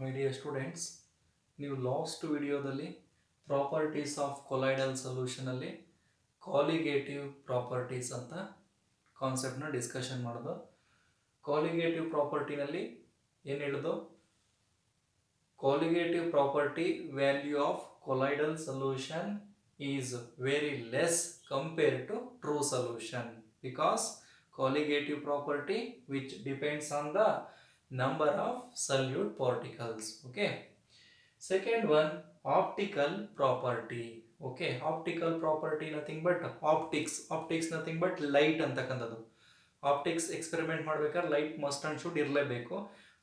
ಮೈ dear students, ನೀವು last ವಿಡಿಯೋದಲ್ಲಿ properties of colloidal ಸೊಲ್ಯೂಷನಲ್ಲಿ ಕಾಲಿಗೇಟಿವ್ ಪ್ರಾಪರ್ಟೀಸ್ ಅಂತ ಕಾನ್ಸೆಪ್ಟ್ನ ಡಿಸ್ಕಷನ್ ಮಾಡೋದು. ಕಾಲಿಗೇಟಿವ್ ಪ್ರಾಪರ್ಟಿನಲ್ಲಿ ಏನು ಹೇಳೋದು? Colligative property value of colloidal solution is very less compare to true solution because colligative property which depends on the number of solute particles. Okay, second one, optical property. Okay, optical property nothing but optics nothing but light ಅಂತಕ್ಕಂಥದ್ದು. Optics experiment ಮಾಡ್ಬೇಕಾದ್ರೆ light must and should ಇರಲೇಬೇಕು.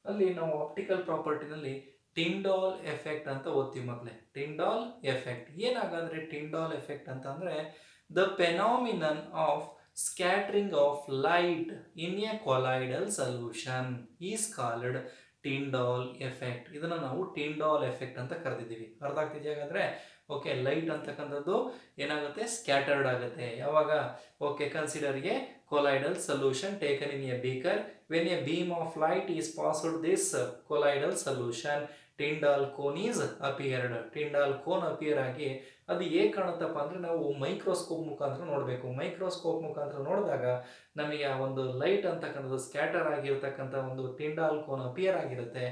ಅಲ್ಲಿ ನಾವು optical ಪ್ರಾಪರ್ಟಿನಲ್ಲಿ Tyndall effect ಅಂತ ಓದ್ತೀವಿ ಮಕ್ಕಳೇ. Tyndall effect ಏನಾಗಂದ್ರೆ Tyndall effect ಅಂತಂದ್ರೆ the phenomenon of scattering of light in a colloidal solution is called Tyndall effect. ಇದನ್ನ ನಾವು ಟಿಂಡಾಲ್ ಎಫೆಕ್ಟ್ ಅಂತ ಕರೆದಿದ್ದೀವಿ. ಅರ್ಥ ಆಗ್ತಿದೆಯಾ ಹಾಗಾದ್ರೆ? ಓಕೆ, ಲೈಟ್ ಅಂತಕ್ಕಂಥದ್ದು ಏನಾಗುತ್ತೆ? ಸ್ಕ್ಯಾಟರ್ಡ್ ಆಗುತ್ತೆ. ಯಾವಾಗ? Okay, consider A colloidal solution taken in a beaker. When a beam of light is passed this colloidal solution, Tyndall cone is appeared. Tyndall cone appear ಆಗಿ ಅದು ಹೇಗೆ ಕಾಣುತ್ತಪ್ಪ ಅಂದರೆ ನಾವು ಮೈಕ್ರೋಸ್ಕೋಪ್ ಮುಖಾಂತರ ನೋಡಬೇಕು. ಮೈಕ್ರೋಸ್ಕೋಪ್ ಮುಖಾಂತರ ನೋಡಿದಾಗ ನಮಗೆ ಆ ಒಂದು ಲೈಟ್ ಅಂತಕ್ಕಂಥದ್ದು ಸ್ಕ್ಯಾಟರ್ ಆಗಿರ್ತಕ್ಕಂಥ ಒಂದು ಟಿಂಡಾಲ್ ಕೋನ್ ಅಪಿಯರ್ ಆಗಿರುತ್ತೆ.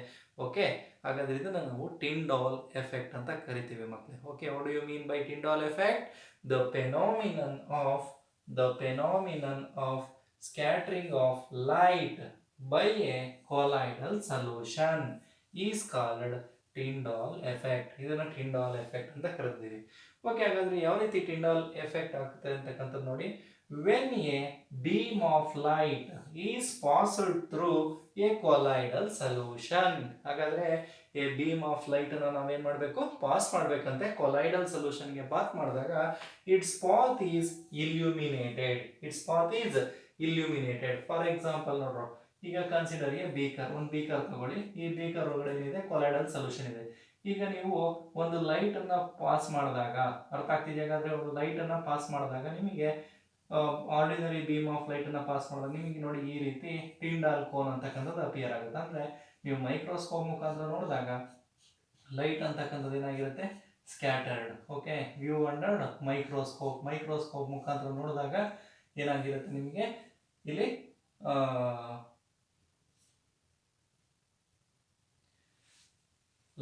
ಓಕೆ, ಹಾಗಾದ್ರೆ ಇದನ್ನು ನಾವು ಟಿಂಡಾಲ್ ಎಫೆಕ್ಟ್ ಅಂತ ಕರಿತೀವಿ ಮಕ್ಕಳೇ. Okay, what do you mean by Tyndall effect? The phenomenon of scattering of light by a colloidal solution is called Tyndall effect. ಇದನ್ನ ಟಿಂಡಾಲ್ ಎಫೆಕ್ಟ್ ಅಂತ ಕರೆದಿದ್ದೀವಿ. ಓಕೆ, ಹಾಗಾದ್ರೆ ಯಾವ ರೀತಿ ಟಿಂಡಾಲ್ ಎಫೆಕ್ಟ್ ಆಗ್ತದೆ ಅಂತಕ್ಕಂಥದ್ದು ನೋಡಿ. When a beam of light is passed through a colloidal solution. ಹಾಗಾದ್ರೆ ಎ ಬೀಮ್ ಆಫ್ ಲೈಟ್ ಅನ್ನು ನಾವೇನ್ ಮಾಡಬೇಕು? ಪಾಸ್ ಮಾಡ್ಬೇಕಂತೆ. ಕೊಲೈಡಲ್ ಸೊಲ್ಯೂಷನ್ಗೆ ಪಾಸ್ ಮಾಡಿದಾಗ its path is illuminated. For example ನೋಡ್ರು, ಈಗ ಕನ್ಸಿಡರ್ ಎ ಬೀಕರ್. ಒಂದು ಬೀಕರ್ ತಗೊಳ್ಳಿ. ಈ ಬೀಕರ್ ಒಳಗಡೆ ಏನಿದೆ? ಕೊಲೈಡಲ್ ಸೊಲ್ಯೂಷನ್ ಇದೆ. ಈಗ ನೀವು ಒಂದು ಲೈಟ್ ಅನ್ನ ಪಾಸ್ ಮಾಡಿದಾಗ, ಅರ್ಥ ಆಗ್ತಿದೆ ಹಾಗಾದ್ರೆ? ಒಂದು ಲೈಟ್ ಅನ್ನ ಪಾಸ್ ಮಾಡಿದಾಗ ನಿಮಗೆ ಆರ್ಡಿನರಿ ಬೀಮ್ ಆಫ್ ಲೈಟ್ ಅನ್ನ ಪಾಸ್ ಮಾಡಿದಾಗ ನಿಮಗೆ ನೋಡಿ ಈ ರೀತಿ ಟಿಂಡಾಲ್ ಕೋನ್ ಅಂತಕ್ಕಂಥದ್ದು ಅಪಿಯರ್ ಆಗುತ್ತೆ. ಅಂದ್ರೆ ನೀವು ಮೈಕ್ರೋಸ್ಕೋಪ್ ಮುಖಾಂತರ ನೋಡಿದಾಗ ಲೈಟ್ ಅಂತಕ್ಕಂಥದ್ದು ಏನಾಗಿರುತ್ತೆ? Scattered. Okay, view under microscope ಮುಖಾಂತರ ನೋಡಿದಾಗ ಏನಾಗಿರುತ್ತೆ ನಿಮಗೆ? ಇಲ್ಲಿ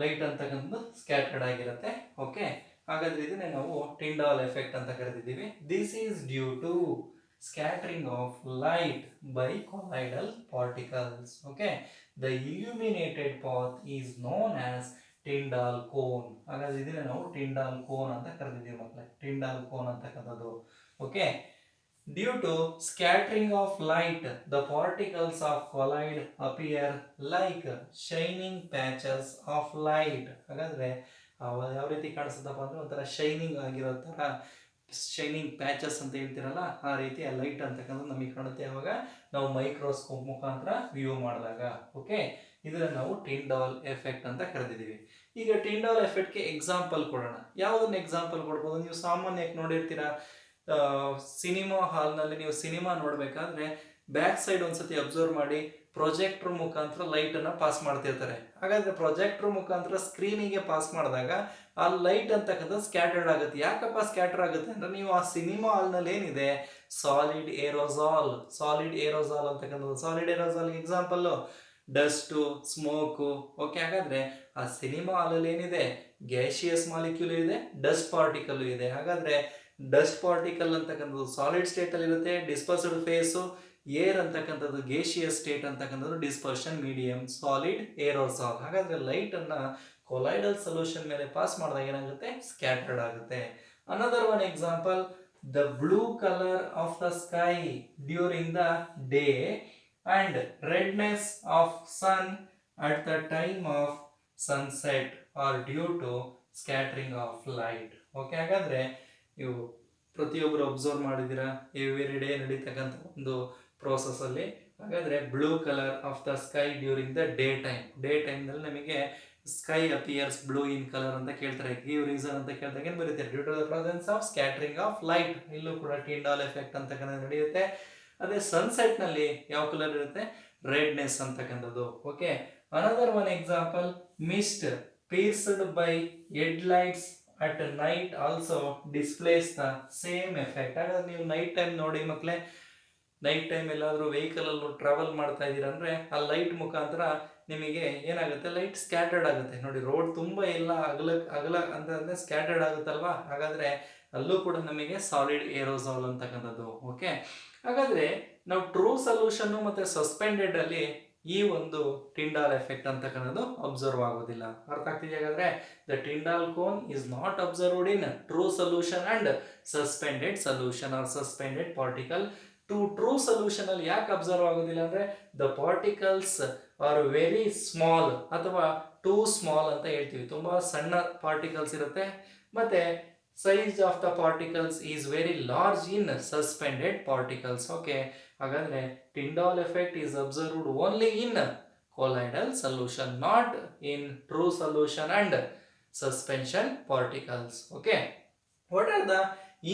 ಲೈಟ್ ಅಂತಕ್ಕಂಥದ್ದು ಸ್ಕ್ಯಾಟರ್ಡ್ ಆಗಿರುತ್ತೆ. ಓಕೆ, ಹಾಗಾದ್ರೆ ಇದನ್ನೇ ನಾವು ಟಿಂಡಾಲ್ ಎಫೆಕ್ಟ್ ಅಂತ ಕರೆದಿದ್ದೀವಿ. This is due to scattering of light by colloidal particles. Okay, the illuminated path is known as Tyndall cone. ಹಾಗಾದ್ರೆ ಇದನ್ನೇ ನಾವು ಟಿಂಡಾಲ್ ಕೋನ್ ಅಂತ ಕರೆದಿದ್ದೀವಿ ಮಕ್ಕಳೇ. ಟಿಂಡಾಲ್ ಕೋನ್ ಅಂತಕ್ಕಂಥದ್ದು. Okay, due to scattering of light, the particles of colloid appear like shining patches of light. ಹಾಗಾದ್ರೆ ಯಾವ ರೀತಿ ಕಾಣಿಸುತ್ತಪ್ಪ ಅಂದ್ರೆ ಒಂಥರ ಶೈನಿಂಗ್ ಆಗಿರೋ ತರ, ಶೈನಿಂಗ್ ಪ್ಯಾಚಸ್ ಅಂತ ಹೇಳ್ತಿರಲ್ಲ, ಆ ರೀತಿ ಆ ಲೈಟ್ ಅಂತಕ್ಕಂಥದ್ದು ನಮಗೆ ಕಾಣುತ್ತೆ ಯಾವಾಗ ನಾವು ಮೈಕ್ರೋಸ್ಕೋಪ್ ಮುಖಾಂತರ ವ್ಯೂ ಮಾಡಿದಾಗ. ಓಕೆ, ಇದನ್ನ ನಾವು ಟಿಂಡಾಲ್ ಎಫೆಕ್ಟ್ ಅಂತ ಕರೆದಿದ್ದೀವಿ. ಈಗ ಟಿಂಡಾಲ್ ಎಫೆಕ್ಟ್ಗೆ ಎಕ್ಸಾಂಪಲ್ ಕೊಡೋಣ. ಯಾವುದನ್ನ ಎಕ್ಸಾಂಪಲ್ ಕೊಡ್ಬೋದು? ನೀವು ಸಾಮಾನ್ಯಕ್ಕೆ ನೋಡಿರ್ತೀರಾ, ಸಿನಿಮಾ ಹಾಲ್ನಲ್ಲಿ ನೀವು ಸಿನಿಮಾ ನೋಡಬೇಕಾದ್ರೆ ಬ್ಯಾಕ್ ಸೈಡ್ ಒಂದ್ಸತಿ ಅಬ್ಸರ್ವ್ ಮಾಡಿ, ಪ್ರೊಜೆಕ್ಟರ್ ಮುಖಾಂತರ ಲೈಟ್ ಅನ್ನ ಪಾಸ್ ಮಾಡ್ತಿರ್ತಾರೆ. ಹಾಗಾದ್ರೆ ಪ್ರೊಜೆಕ್ಟರ್ ಮುಖಾಂತರ ಸ್ಕ್ರೀನಿಗೆ ಪಾಸ್ ಮಾಡಿದಾಗ ಆ ಲೈಟ್ ಅಂತಕ್ಕಂಥ ಸ್ಕ್ಯಾಟರ್ಡ್ ಆಗುತ್ತೆ. ಯಾಕಪ್ಪ ಸ್ಕ್ಯಾಟರ್ ಆಗುತ್ತೆ ಅಂದ್ರೆ ನೀವು ಆ ಸಿನಿಮಾ ಹಾಲ್ನಲ್ಲಿ ಏನಿದೆ? ಸಾಲಿಡ್ ಏರೋಸಾಲ್ ಅಂತಕ್ಕಂಥದ್ದು. Solid aerosol example dust, smoke. Okay, ಹಾಗಾದ್ರೆ ಆ ಸಿನಿಮಾ ಹಾಲಲ್ಲಿ ಏನಿದೆ? ಗ್ಯಾಸಿಯಸ್ ಮಾಲಿಕ್ಯೂಲ್ ಇದೆ, ಡಸ್ಟ್ ಪಾರ್ಟಿಕಲ್ ಇದೆ. ಹಾಗಾದ್ರೆ ಡಸ್ಟ್ ಪಾರ್ಟಿಕಲ್ ಅಂತಕ್ಕಂಥದ್ದು ಸಾಲಿಡ್ ಸ್ಟೇಟ್ ಅಲ್ಲಿ ಇರುತ್ತೆ, ಡಿಸ್ಪರ್ಸ್ಡ್ ಫೇಸು. ಏರ್ ಅಂತಕ್ಕಂಥದ್ದು ಗೇಷಿಯಸ್ ಸ್ಟೇಟ್ ಅಂತಕ್ಕಂಥದ್ದು ಡಿಸ್ಪರ್ಷನ್ ಮೀಡಿಯಂ, ಸಾಲಿಡ್ ಏರೋಸಾಲ್. ಹಾಗಾದ್ರೆ ಲೈಟ್ ಅನ್ನ ಕೊಲೈಡಲ್ ಸೊಲ್ಯೂಷನ್ ಮೇಲೆ ಪಾಸ್ ಮಾಡಿದಾಗ ಏನಾಗುತ್ತೆ? ಸ್ಕ್ಯಾಟರ್ಡ್ ಆಗುತ್ತೆ. Another one example, the blue colour of the sky during the day and redness of sun at the time of sunset are due to scattering of light. Okay, ಹಾಗಾದ್ರೆ ನೀವು ಪ್ರತಿಯೊಬ್ಬರು observe ಮಾಡಿದ್ದೀರಾ every day ನಡೀತಕ್ಕಂಥ ಒಂದು process ಅಲ್ಲಿ. ಹಾಗಾದ್ರೆ blue colour of the sky during the day ಟೈಮ್ನಲ್ಲಿ ನಮಗೆ sky appears blue in colour ಅಂತ ಕೇಳ್ತಾರೆ. ಗಿವ್ ರೀಸನ್ ಅಂತ ಕೇಳಿದಾಗ ಏನು ಬರೀತಾರೆ? Due to the presence of scattering of light. ಇಲ್ಲೂ ಕೂಡ ಟಿಂಡಾಲ್ ಎಫೆಕ್ಟ್ ಅಂತಕ್ಕಂಥ ನಡೆಯುತ್ತೆ. ಅದೇ ಸನ್ಸೆಟ್ ನಲ್ಲಿ ಯಾವ ಕಲರ್ ಇರುತ್ತೆ? ರೆಡ್ನೆಸ್ ಅಂತಕ್ಕಂಥದ್ದು. Okay, Another one example, mist pierced by headlights at night also displays the same effect. ಹಾಗಾದ್ರೆ ನೀವು ನೈಟ್ ಟೈಮ್ ನೋಡಿ ಮಕ್ಕಳೇ, ನೈಟ್ ಟೈಮ್ ಎಲ್ಲಾದರೂ ವೆಹಿಕಲ್ ಅಲ್ಲೂ ಟ್ರಾವೆಲ್ ಮಾಡ್ತಾ ಇದ್ದೀರಾ ಅಂದ್ರೆ ಆ ಲೈಟ್ ಮುಖಾಂತರ ನಿಮಗೆ ಏನಾಗುತ್ತೆ, ಲೈಟ್ ಸ್ಕ್ಯಾಟರ್ಡ್ ಆಗುತ್ತೆ. ನೋಡಿ ರೋಡ್ ತುಂಬ ಎಲ್ಲ ಅಗಲ ಅಂತಂದ್ರೆ ಸ್ಕ್ಯಾಟರ್ಡ್ ಆಗುತ್ತಲ್ವಾ, ಹಾಗಾದ್ರೆ ಅಲ್ಲೂ ಕೂಡ ನಮಗೆ ಸಾಲಿಡ್ ಏರೋಸಾಲ್ ಅಂತಕ್ಕಂಥದ್ದು. ಓಕೆ, ಹಾಗಾದ್ರೆ ನಾವು ಟ್ರೂ ಸೊಲ್ಯೂಷನ್ ಮತ್ತೆ ಸಸ್ಪೆಂಡೆಡ್ ಅಲ್ಲಿ ಈ ಒಂದು ಟಿಂಡಾಲ್ ಎಫೆಕ್ಟ್ ಅಂತಕ್ಕಂಥದ್ದು ಅಬ್ಸರ್ವ್ ಆಗೋದಿಲ್ಲ. ಅರ್ಥ ಆಗ್ತಿದೆ? ಹಾಗಾದ್ರೆ the Tyndall cone is not observed in true solution and suspended solution or suspended particle. True solution ಅಲ್ಲಿ ಯಾಕೆ ಅಬ್ಸರ್ವ್ ಆಗೋದಿಲ್ಲ ಅಂದ್ರೆ the particles are very small ಅಥವಾ ಟೂ ಸ್ಮಾಲ್ ಅಂತ ಹೇಳ್ತೀವಿ. ತುಂಬಾ ಸಣ್ಣ ಪಾರ್ಟಿಕಲ್ಸ್ ಇರುತ್ತೆ, ಮತ್ತೆ size of the particles is very large in suspended particles. Okay, ಹಾಗಾದ್ರೆ Tyndall effect is observed only in colloidal solution, not in true solution and suspension particles. Okay, what are the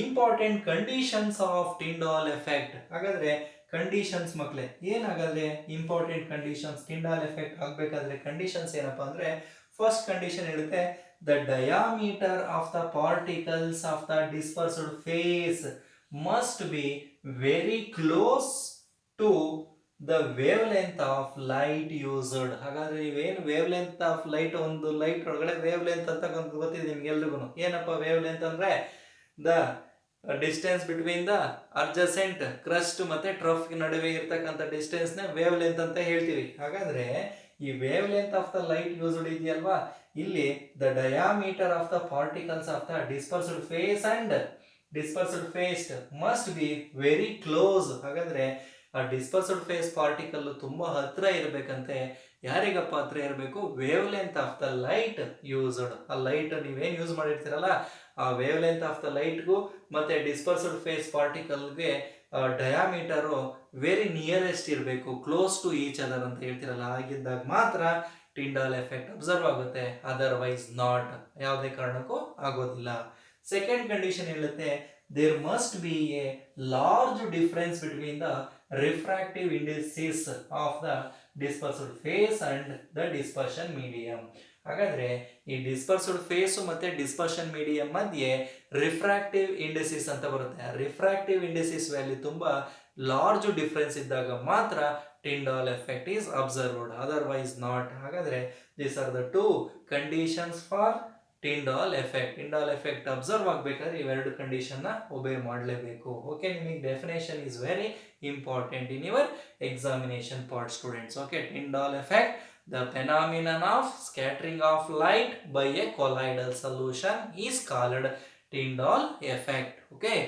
important conditions of Tyndall effect? ಹಾಗಾದ್ರೆ conditions ಮಕ್ಕಳೇ ಏನಾಗಾದ್ರೆ important conditions Tyndall effect ಆಗಬೇಕಾದ್ರೆ conditions ಏನಪ್ಪಾ ಅಂದ್ರೆ, first condition ಹೇಳುತ್ತೆ the diameter of the particles of the dispersed phase must be very close to the wavelength of light used. ಹಾಗಾದ್ರೆ ನೀವೇನು wavelength of light, ಒಂದು light ಒಳಗಡೆ wavelength ಅಂತ ಗೊತ್ತಿದೆ ನಿಮ್ಗೆಲ್ರಿಗೂ. ಏನಪ್ಪ ವೇವ್ ಲೆಂತ್ ಅಂದ್ರೆ the distance between the adjacent crest ಮತ್ತೆ ಟ್ರಫ್ ನಡುವೆ ಇರ್ತಕ್ಕಂಥ ಡಿಸ್ಟೆನ್ಸ್ ನ ವೇವ್ ಲೆಂತ್ ಅಂತ ಹೇಳ್ತೀವಿ. ಹಾಗಾದ್ರೆ ಈ wavelength of the light used ಇದೆಯಲ್ವಾ, ಇಲ್ಲಿ the diameter of the particles of the dispersed phase and dispersed phase must be very close. ಹಾಗಾದ್ರೆ ಆ ಡಿಸ್ಪರ್ಸ್ಡ್ ಫೇಸ್ ಪಾರ್ಟಿಕಲ್ ತುಂಬಾ ಹತ್ರ ಇರಬೇಕಂತೆ. ಯಾರಿಗಪ್ಪ ಹತ್ರ ಇರಬೇಕು? Wavelength of the light used. ಆ ಲೈಟ್ ನೀವೇನ್ ಯೂಸ್ ಮಾಡಿರ್ತೀರಲ್ಲ, ಆ ವೇವ್ ಲೆಂತ್ ಆಫ್ ದ ಲೈಟ್ಗೂ ಮತ್ತೆ ಡಿಸ್ಪರ್ಸ್ಡ್ ಫೇಸ್ ಪಾರ್ಟಿಕಲ್ಗೆ ಡಯಾಮೀಟರು ವೆರಿ ನಿಯರೆಸ್ಟ್ ಇರಬೇಕು, ಕ್ಲೋಸ್ ಟು ಈಚ್ ಅದರ್ ಅಂತ ಹೇಳ್ತಿರಲ್ಲ, ಆಗಿದ್ದಾಗ ಮಾತ್ರ ಟಿಂಡಾಲ್ ಎಫೆಕ್ಟ್ ಅಬ್ಸರ್ವ್ ಆಗುತ್ತೆ, ಅದರ್ವೈಸ್ ನಾಟ್, ಯಾವುದೇ ಕಾರಣಕ್ಕೂ ಆಗೋದಿಲ್ಲ. ಸೆಕೆಂಡ್ ಕಂಡೀಷನ್ ಹೇಳುತ್ತೆ there must be a large difference between the refractive indices of the dispersed phase and the dispersion medium. ಹಾಗಾದ್ರೆ ಈ ಡಿಸ್ಪರ್ಸ್ಡ್ ಫೇಸ್ ಮತ್ತೆ ಡಿಸ್ಪರ್ಷನ್ ಮೀಡಿಯಂ ಮಧ್ಯೆ ರಿಫ್ರಾಕ್ಟಿವ್ ಇಂಡಿಸಿಸ್ ಅಂತ ಬರುತ್ತೆ. ರಿಫ್ರಾಕ್ಟಿವ್ ಇಂಡಿಸಿಸ್ ವ್ಯಾಲ್ಯೂ ತುಂಬಾ ಲಾರ್ಜ್ ಡಿಫರೆನ್ಸ್ ಇದ್ದಾಗ ಮಾತ್ರ Tyndall effect is observed, otherwise not. ಹಾಗಾದ್ರೆ these are the two conditions for Tyndall effect. Tyndall effect observe ಆಗಬೇಕಾದ್ರೆ ಇವೆರಡು ಕಂಡೀಷನ್ ನ ಒಬೇ ಮಾಡಲೇಬೇಕು. ಓಕೆ, ನಿಮಗೆ definition is very important in your examination part students. Okay, Tyndall effect, the phenomenon of scattering of light by a colloidal solution is called Tyndall effect. Okay.